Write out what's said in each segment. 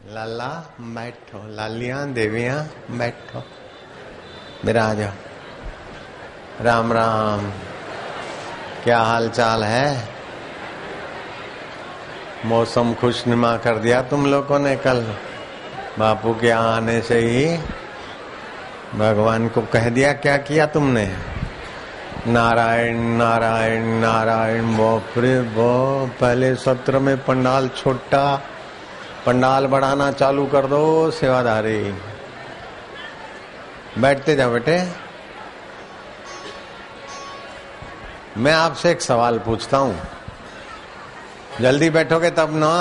लाला बैठो, लालियां देवियां बैठो, विराजो। राम राम, क्या हाल चाल है? मौसम खुशनुमा कर दिया तुम लोगों ने। कल बापू के आने से ही भगवान को कह दिया। क्या किया तुमने? नारायण नारायण नारायण। बाप रे बाप, पहले सत्र में पंडाल छोटा, पंडाल बढ़ाना चालू कर दो सेवादारी। बैठते जाओ बेटे। मैं आपसे एक सवाल पूछता हूं, जल्दी बैठोगे तब ना?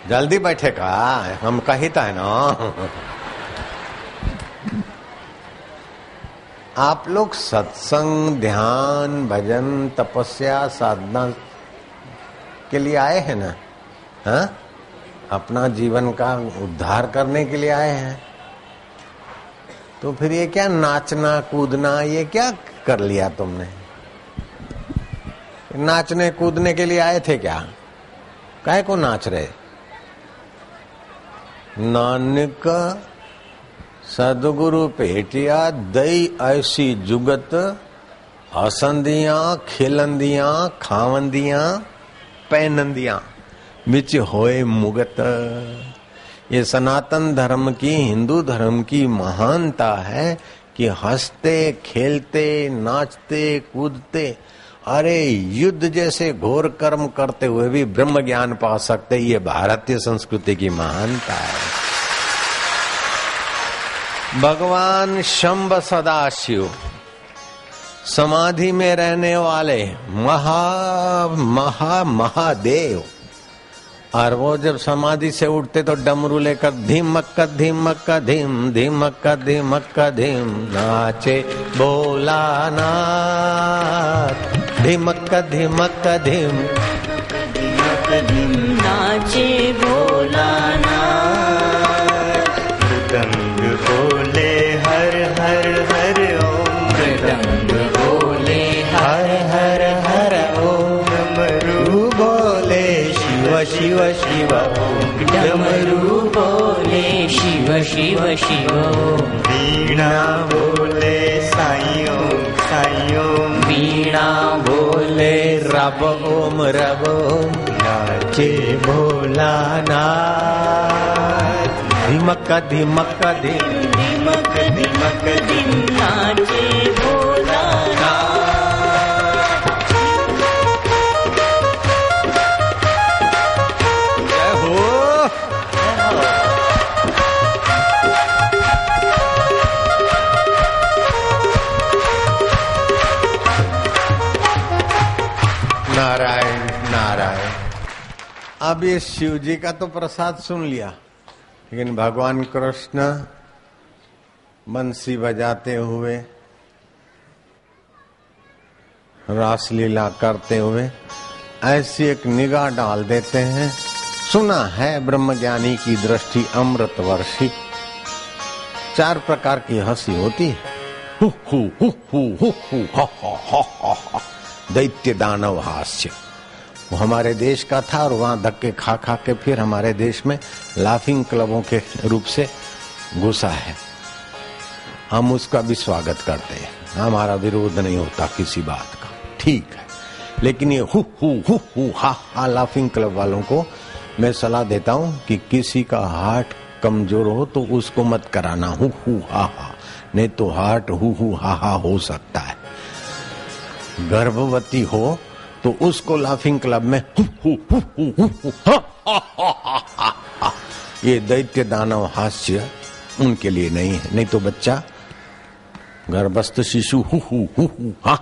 जल्दी बैठेगा, हम कहता है ना। आप लोग सत्संग, ध्यान, भजन, तपस्या, साधना के लिए आए हैं ना? हाँ? अपना जीवन का उद्धार करने के लिए आए हैं। तो फिर ये क्या नाचना कूदना, ये क्या कर लिया तुमने? नाचने कूदने के लिए आए थे क्या? काहे को नाच रहे? नानक सदगुरु भेटिया दई ऐसी जुगत, हसंदियां खिलंदियां खावंदियां पहनंदियां बिच होए मुगत। ये सनातन धर्म की, हिंदू धर्म की महानता है कि हंसते खेलते नाचते कूदते, अरे युद्ध जैसे घोर कर्म करते हुए भी ब्रह्म ज्ञान पा सकते। ये भारतीय संस्कृति की महानता है। भगवान शंभ सदाशिव समाधि में रहने वाले महादेव, और वो जब समाधि से उठते तो डमरू लेकर धीमक धीमक धीम धीमक धीमक धीम नाचे भोलानाथ। धीमक धीमक धीम नाचे भोलानाथ। मृदंग बोले हर हर हर ओम, मृदंग बोले हर हर हर ओम। डमरू बोले शिव शिव शिव ओम, डमरू बोले शिव शिव शिव। वीणा बोले साई ओम साई ओम, वीणा बोले रब ओम रब ओम। नाचे भोलानाथ। धीमक धीमक धीम धीमक धीमक धीम नाचे भोलानाथ। जय हो। नारायण नारायण। अब ये शिव जी का तो प्रसाद सुन लिया, लेकिन भगवान कृष्ण बंसी बजाते हुए, रासलीला करते हुए ऐसी एक निगाह डाल देते हैं। सुना है ब्रह्मज्ञानी की दृष्टि अमृत वर्षी। 4 प्रकार की हंसी होती है। Who who who who who who हा हा हा हा हा। दैत्य दानव हास्य वो हमारे देश का था, और वहां धक्के खा खा के फिर हमारे देश में लाफिंग क्लबों के रूप से घुसा है। हम उसका भी स्वागत करते हैं, हमारा विरोध नहीं होता किसी बात का, ठीक है। लेकिन ये हु हा हा लाफिंग क्लब वालों को मैं सलाह देता हूं कि किसी का हार्ट कमजोर हो तो उसको मत कराना हु हा, नहीं तो हार्ट हु हा हो सकता है। गर्भवती हो तो उसको लाफिंग क्लब में हा। ये दैत्य दानव हास्य उनके लिए नहीं है, नहीं तो बच्चा गर्भस्थ शिशु हा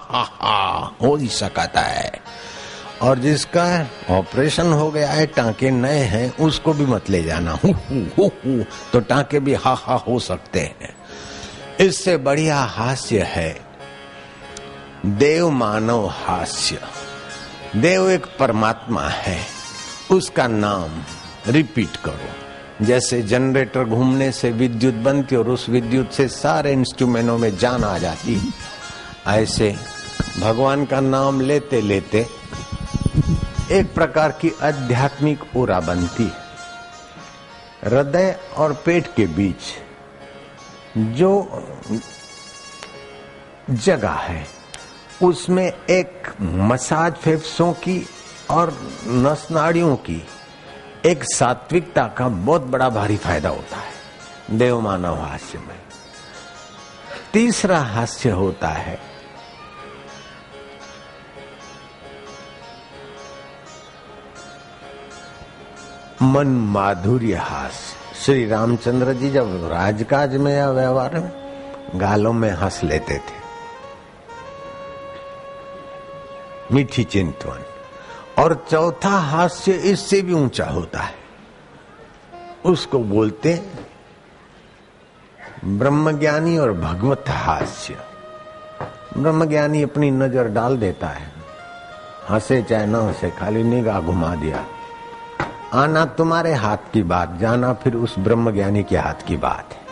हो ही सकता है। और जिसका ऑपरेशन हो गया है, टांके नए हैं, उसको भी मत ले जाना हु तो टांके भी हा हो सकते हैं। इससे बढ़िया हास्य है देव मानव हास्य। देव एक परमात्मा है, उसका नाम रिपीट करो। जैसे जनरेटर घूमने से विद्युत बनती और उस विद्युत से सारे इंस्ट्रूमेंटों में जान आ जाती, ऐसे भगवान का नाम लेते लेते एक प्रकार की आध्यात्मिक ऊर्जा बनती है। हृदय और पेट के बीच जो जगह है उसमें एक मसाज फेफड़ों की और नस नाड़ियों की एक सात्विकता का बहुत बड़ा भारी फायदा होता है देव मानव हास्य में। तीसरा हास्य होता है मन माधुर्य हास्य। श्री रामचंद्र जी जब राजकाज में या व्यवहार में गालों में हंस लेते थे। मीठी चिंतवन। और चौथा हास्य इससे भी ऊंचा होता है, उसको बोलते ब्रह्मज्ञानी और भगवत हास्य। ब्रह्मज्ञानी अपनी नजर डाल देता है, हंसे चाहे न हंसे, खाली निगाह घुमा दिया। आना तुम्हारे हाथ की बात, जाना फिर उस ब्रह्मज्ञानी के हाथ की बात है।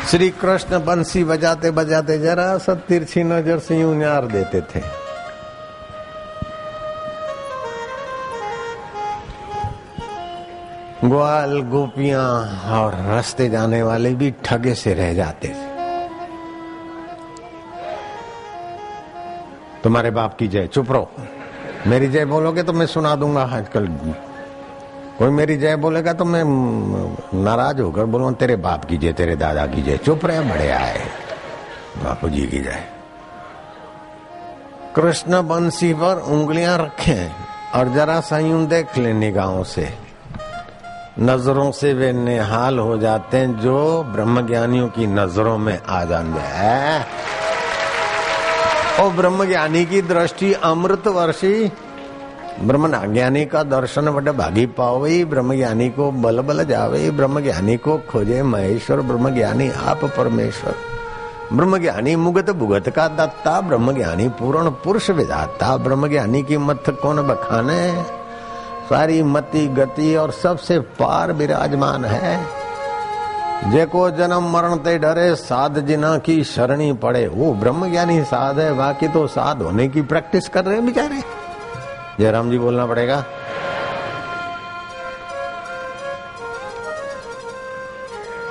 श्री कृष्ण बंसी बजाते बजाते जरा सा तिरछी नजर से यूं न्यार देते थे। ग्वाल गोपियां और रास्ते जाने वाले भी ठगे से रह जाते थे। तुम्हारे बाप की जय। चुप रहो, मेरी जय बोलोगे तो मैं सुना दूंगा। आजकल कोई मेरी जय बोलेगा तो मैं नाराज होकर बोलूंगा तेरे बाप की जय, तेरे दादा की जय। चुप रहे, बड़े आए, बापू जी की जय। कृष्ण बंसी पर उंगलियां रखें और जरा सा यूं देख ले निगाहों से, नजरों से वे निहाल हो जाते हैं जो ब्रह्मज्ञानियों की नजरों में आ जाए। और ब्रह्मज्ञानी की दृष्टि अमृत वर्षी। ब्रह्मज्ञानी का दर्शन बड़े भागी पावे, ब्रह्मज्ञानी को बल बल जावे, ब्रह्मज्ञानी को खोजे महेश्वर, ब्रह्मज्ञानी आप परमेश्वर। ब्रह्मज्ञानी मुगत भुगत का दत्ता, ब्रह्मज्ञानी पूर्ण पुरुष विधाता। ब्रह्मज्ञानी की मत कौन बखाने, सारी मति गति और सबसे पार विराजमान है। जेको जन्म मरण ते डरे, साध जिना की शरणी पड़े। वो ब्रह्मज्ञानी साध है, बाकी तो साध होने की प्रैक्टिस कर रहे हैं बेचारे। जयराम जी बोलना पड़ेगा।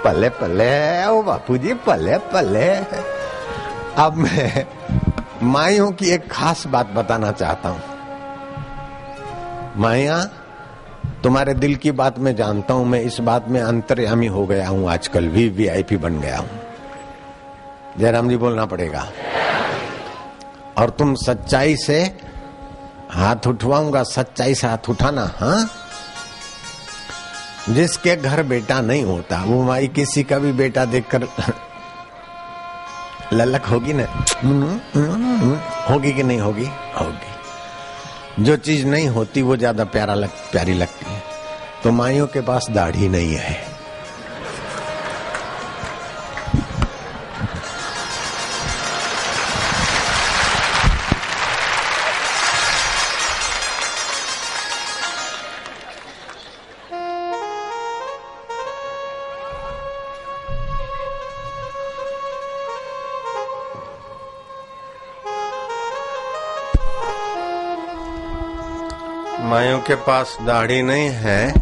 पले पले ओ बापू जी, पले पले। अब मैं माइयों की एक खास बात बताना चाहता हूं। माया, तुम्हारे दिल की बात मैं जानता हूं। मैं इस बात में अंतर्यामी हो गया हूं, आजकल वीवीआईपी बन गया हूं। जयराम जी बोलना पड़ेगा। और तुम सच्चाई से हाथ उठवाऊंगा, सच्चाई से हाथ उठाना। हाँ, जिसके घर बेटा नहीं होता वो माई किसी का भी बेटा देखकर ललक होगी ना? होगी कि नहीं होगी? होगी। जो चीज नहीं होती वो ज्यादा प्यारी लगती है। तो माइयों के पास दाढ़ी नहीं है। माइयों के पास दाढ़ी नहीं है,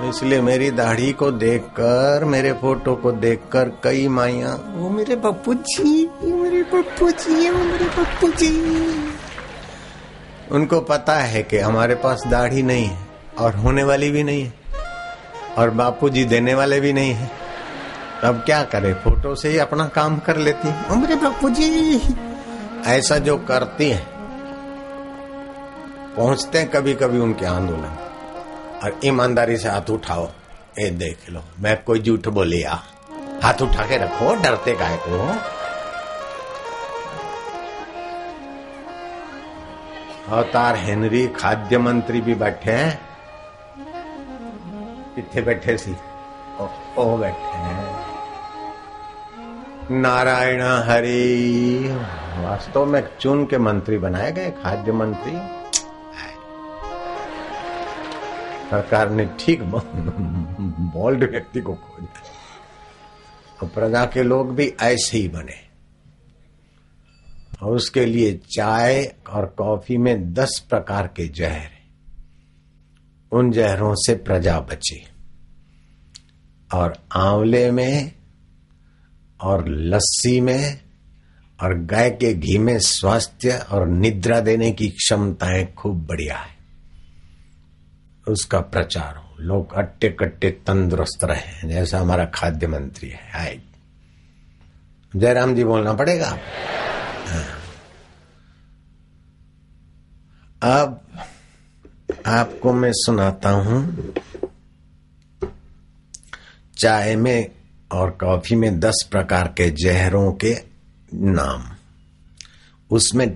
इसलिए मेरी दाढ़ी को देखकर, मेरे फोटो को देखकर कई माइयां, वो मेरे पप्पू जी, मेरे पप्पू जी, वो मेरे पप्पू जी। उनको पता है कि हमारे पास दाढ़ी नहीं है और होने वाली भी नहीं है और बापू जी देने वाले भी नहीं है। अब क्या करे, फोटो से ही अपना काम कर लेती है। वो मेरे पप्पू जी। ऐसा जो करती है, पहुंचते हैं कभी कभी उनके आंदोलन। और ईमानदारी से हाथ उठाओ, ये देख लो मैं कोई झूठ बोलिया, हाथ उठा के रखो, डरते काहे को? अवतार हेनरी खाद्य मंत्री भी बैठे हैं। किथे बैठे सी? ओ बैठे हैं। नारायण हरि। वास्तव में चुन के मंत्री बनाए गए खाद्य मंत्री। सरकार ने ठीक बोल्ड व्यक्ति को खोजा और प्रजा के लोग भी ऐसे ही बने। और उसके लिए चाय और कॉफी में 10 प्रकार के जहर, उन जहरों से प्रजा बची। और आंवले में और लस्सी में और गाय के घी में स्वास्थ्य और निद्रा देने की क्षमताएं खूब बढ़िया है। उसका प्रचार हो, लोग अट्टे कट्टे तंदुरुस्त रहे, जैसा हमारा खाद्य मंत्री है। जयराम जी बोलना पड़ेगा। अब आपको मैं सुनाता हूं चाय में और कॉफी में 10 प्रकार के जहरों के नाम। उसमें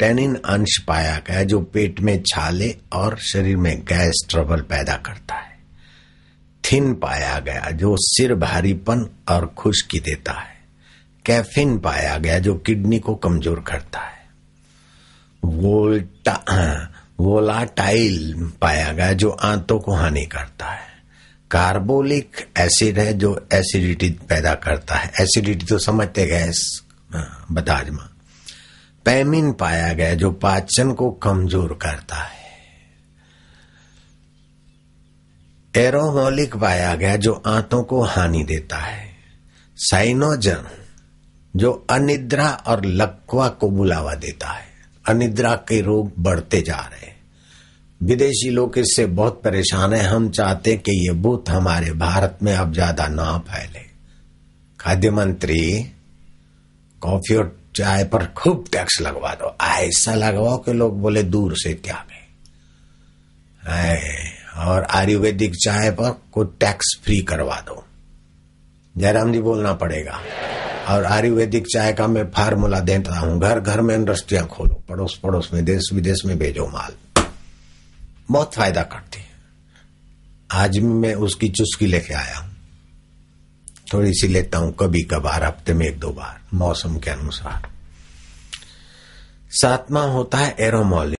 टेनिन अंश पाया गया जो पेट में छाले और शरीर में गैस ट्रबल पैदा करता है। थिन पाया गया जो सिर भारीपन और खुश्की देता है। कैफीन पाया गया जो किडनी को कमजोर करता है। वोलाटाइल पाया गया जो आंतों को हानि करता है। कार्बोलिक एसिड है जो एसिडिटी पैदा करता है। एसिडिटी तो समझते गैस बदाजमा। पैमिन पाया गया जो पाचन को कमजोर करता है। एरोमोलिक पाया गया जो आंतों को हानि देता है। साइनोजन जो अनिद्रा और लकवा को बुलावा देता है। अनिद्रा के रोग बढ़ते जा रहे हैं। विदेशी लोग इससे बहुत परेशान है। हम चाहते कि ये भूत हमारे भारत में अब ज्यादा ना फैले। खाद्य मंत्री कॉफी और चाय पर खूब टैक्स लगवा दो, ऐसा लगवाओ कि लोग बोले दूर से त्यागे। और आयुर्वेदिक चाय पर को टैक्स फ्री करवा दो। जयराम जी बोलना पड़ेगा। और आयुर्वेदिक चाय का मैं फार्मूला देता हूं, घर घर में इंडस्ट्रियां खोलो, पड़ोस पड़ोस में, देश विदेश में भेजो माल, बहुत फायदा करती है। आज भी मैं उसकी चुस्की लेके आया हूं, थोड़ी सी लेता हूं कभी कभार, हफ्ते में 1-2 बार, मौसम के अनुसार। 7वां होता है एरोमोलिक।